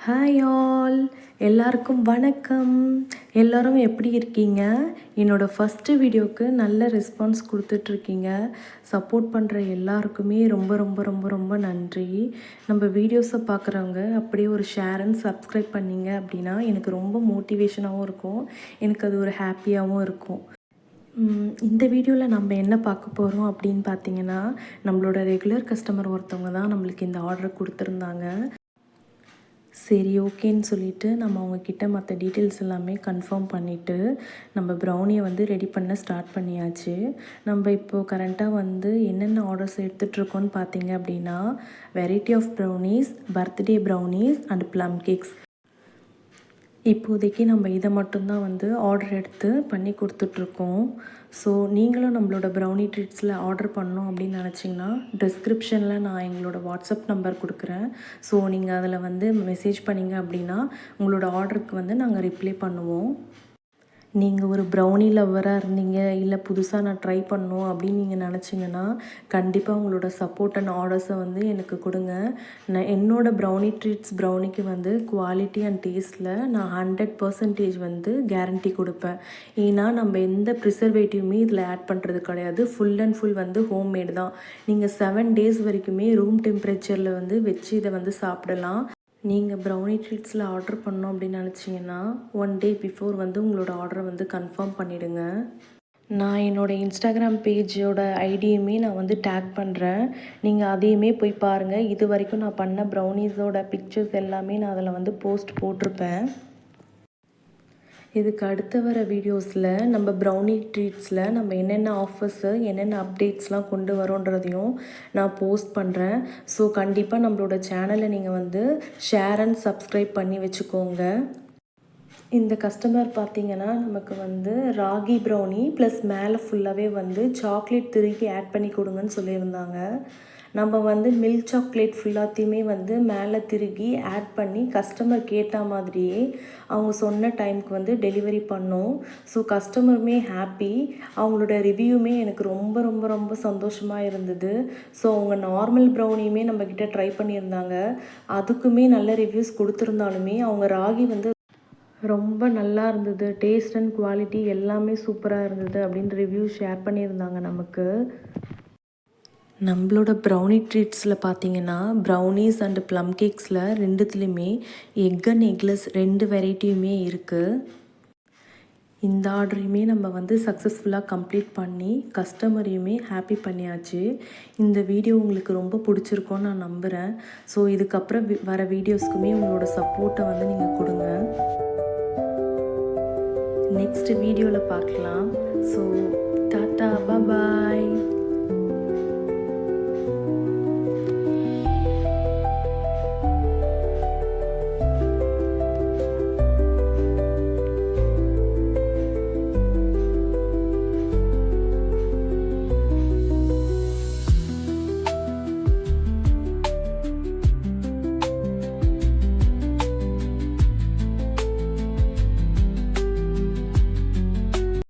Hi all, எல்லாருக்கும் வணக்கம். எல்லோரும் எப்படி இருக்கீங்க? என்னோடய ஃபஸ்ட்டு வீடியோவுக்கு நல்ல ரெஸ்பான்ஸ் கொடுத்துட்ருக்கீங்க. சப்போர்ட் பண்ணுற எல்லாருக்குமே ரொம்ப ரொம்ப ரொம்ப ரொம்ப நன்றி. நம்ம வீடியோஸை பார்க்குறவங்க அப்படியே ஒரு ஷேர் அண்ட் சப்ஸ்கிரைப் பண்ணிங்க அப்படின்னா எனக்கு ரொம்ப மோட்டிவேஷனாகவும் இருக்கும், எனக்கு அது ஒரு ஹாப்பியாகவும் இருக்கும். இந்த வீடியோவில் நம்ம என்ன பார்க்க போகிறோம் அப்படின்னு பார்த்தீங்கன்னா, நம்மளோட ரெகுலர் கஸ்டமர் ஒருத்தவங்க தான் நம்மளுக்கு இந்த ஆர்டர் கொடுத்துருந்தாங்க. சரி, ஓகேன்னு சொல்லிவிட்டு நம்ம அவங்கக்கிட்ட மற்ற டீட்டெயில்ஸ் எல்லாமே கன்ஃபார்ம் பண்ணிவிட்டு நம்ம ப்ரௌனியை வந்து ரெடி பண்ண ஸ்டார்ட் பண்ணியாச்சு. நம்ம இப்போது கரண்ட்டாக வந்து என்னென்ன ஆர்டர்ஸ் எடுத்துகிட்ருக்கோன்னு பார்த்தீங்க அப்படின்னா, variety of brownies, birthday brownies and plum cakes. இப்போதைக்கு நம்ம இதை மட்டும்தான் வந்து ஆர்டர் எடுத்து பண்ணி கொடுத்துட்ருக்கோம். ஸோ நீங்களும் நம்மளோட ப்ரௌனி ட்ரீட்ஸில் ஆர்டர் பண்ணணும் அப்படின்னு நினச்சிங்கன்னா டிஸ்கிரிப்ஷனில் நான் எங்களோட வாட்ஸ்அப் நம்பர் கொடுக்குறேன். ஸோ நீங்கள் அதில் வந்து மெசேஜ் பண்ணிங்க அப்படின்னா உங்களோட ஆர்டருக்கு வந்து நாங்கள் ரிப்ளை பண்ணுவோம். நீங்கள் ஒரு ப்ரௌனி லவ்வராக இருந்தீங்க, இல்லை புதுசாக நான் ட்ரை பண்ணணும் அப்படின்னு நீங்கள் நினச்சிங்கன்னா கண்டிப்பாக உங்களோட சப்போர்ட் அண்ட் ஆர்டர்ஸை வந்து எனக்கு கொடுங்க. நான் என்னோடய ப்ரௌனி ட்ரீட்ஸ் ப்ரௌனிக்கு வந்து குவாலிட்டி அண்ட் டேஸ்ட்டில் நான் 100% வந்து கேரண்டி கொடுப்பேன். ஏன்னா நம்ம எந்த ப்ரிசர்வேட்டிவுமே இதில் ஆட் பண்ணுறது கிடையாது. ஃபுல் அண்ட் ஃபுல் வந்து ஹோம்மேடு தான். நீங்கள் 7 டேஸ் வரைக்குமே ரூம் டெம்பரேச்சரில் வந்து வச்சு இதை வந்து சாப்பிடலாம். நீங்கள் ப்ரௌனி ட்ரீட்ஸில் ஆர்டர் பண்ணோம் அப்படின்னு நினச்சிங்கன்னா 1 டே பிஃபோர் வந்து உங்களோட ஆர்டரை வந்து கன்ஃபார்ம் பண்ணிவிடுங்க. நான் என்னோடய இன்ஸ்டாகிராம் பேஜோட ஐடியுமே நான் வந்து டேக் பண்ணுறேன். நீங்கள் அதையுமே போய் பாருங்கள். இது வரைக்கும் நான் பண்ண ப்ரௌனீஸோட பிக்சர்ஸ் எல்லாமே நான் அதில் வந்து போஸ்ட் போட்டிருப்பேன். இதுக்கு அடுத்து வர வீடியோஸில் நம்ம ப்ரௌனி ட்ரீட்ஸில் நம்ம என்னென்ன ஆஃபர்ஸு, என்னென்ன அப்டேட்ஸ்லாம் கொண்டு வரோன்றதையும் நான் போஸ்ட் பண்ணுறேன். ஸோ கண்டிப்பாக நம்மளோட சேனலை நீங்கள் வந்து ஷேர் அண்ட் சப்ஸ்கிரைப் பண்ணி வச்சுக்கோங்க. இந்த கஸ்டமர் பார்த்திங்கன்னா நமக்கு வந்து ராகி ப்ரௌனி ப்ளஸ் மேலே ஃபுல்லாகவே வந்து சாக்லேட் திருக்கி ஆட் பண்ணி கொடுங்கன்னு சொல்லியிருந்தாங்க. நம்ம வந்து மில்க் சாக்லேட் ஃபுல்லாத்தையுமே வந்து மேலே திருகி ஆட் பண்ணி கஸ்டமர் கேட்ட மாதிரியே அவங்க சொன்ன டைமுக்கு வந்து டெலிவரி பண்ணோம். ஸோ கஸ்டமருமே ஹாப்பி. அவங்களோட ரிவ்யூமே எனக்கு ரொம்ப ரொம்ப ரொம்ப சந்தோஷமாக இருந்தது. ஸோ அவங்க நார்மல் ப்ரௌனியுமே நம்மக்கிட்ட ட்ரை பண்ணியிருந்தாங்க. அதுக்குமே நல்ல ரிவ்யூஸ் கொடுத்துருந்தாலுமே அவங்க ராகி வந்து ரொம்ப நல்லா இருந்தது, டேஸ்ட் அண்ட் குவாலிட்டி எல்லாமே சூப்பராக இருந்தது அப்படின்னு ரிவ்யூ ஷேர் பண்ணியிருந்தாங்க நமக்கு. நம்மளோட ப்ரௌனி ட்ரீட்ஸில் பார்த்தீங்கன்னா ப்ரௌனீஸ் அண்டு ப்ளம் கேக்ஸில் ரெண்டுத்துலேயுமே எக் அண்ட் எக்லெஸ் 2 வெரைட்டியுமே இருக்குது. இந்த ஆர்டரையுமே நம்ம வந்து சக்ஸஸ்ஃபுல்லாக கம்ப்ளீட் பண்ணி கஸ்டமரையுமே ஹாப்பி பண்ணியாச்சு. இந்த வீடியோ உங்களுக்கு ரொம்ப பிடிச்சிருக்கோன்னு நான் நம்புகிறேன். ஸோ இதுக்கப்புறம் வர வீடியோஸ்க்குமே உங்களோட சப்போர்ட்டை வந்து நீங்கள் கொடுங்க. நெக்ஸ்ட் வீடியோவில் பார்க்கலாம். ஸோ டாட்டா, பாய்.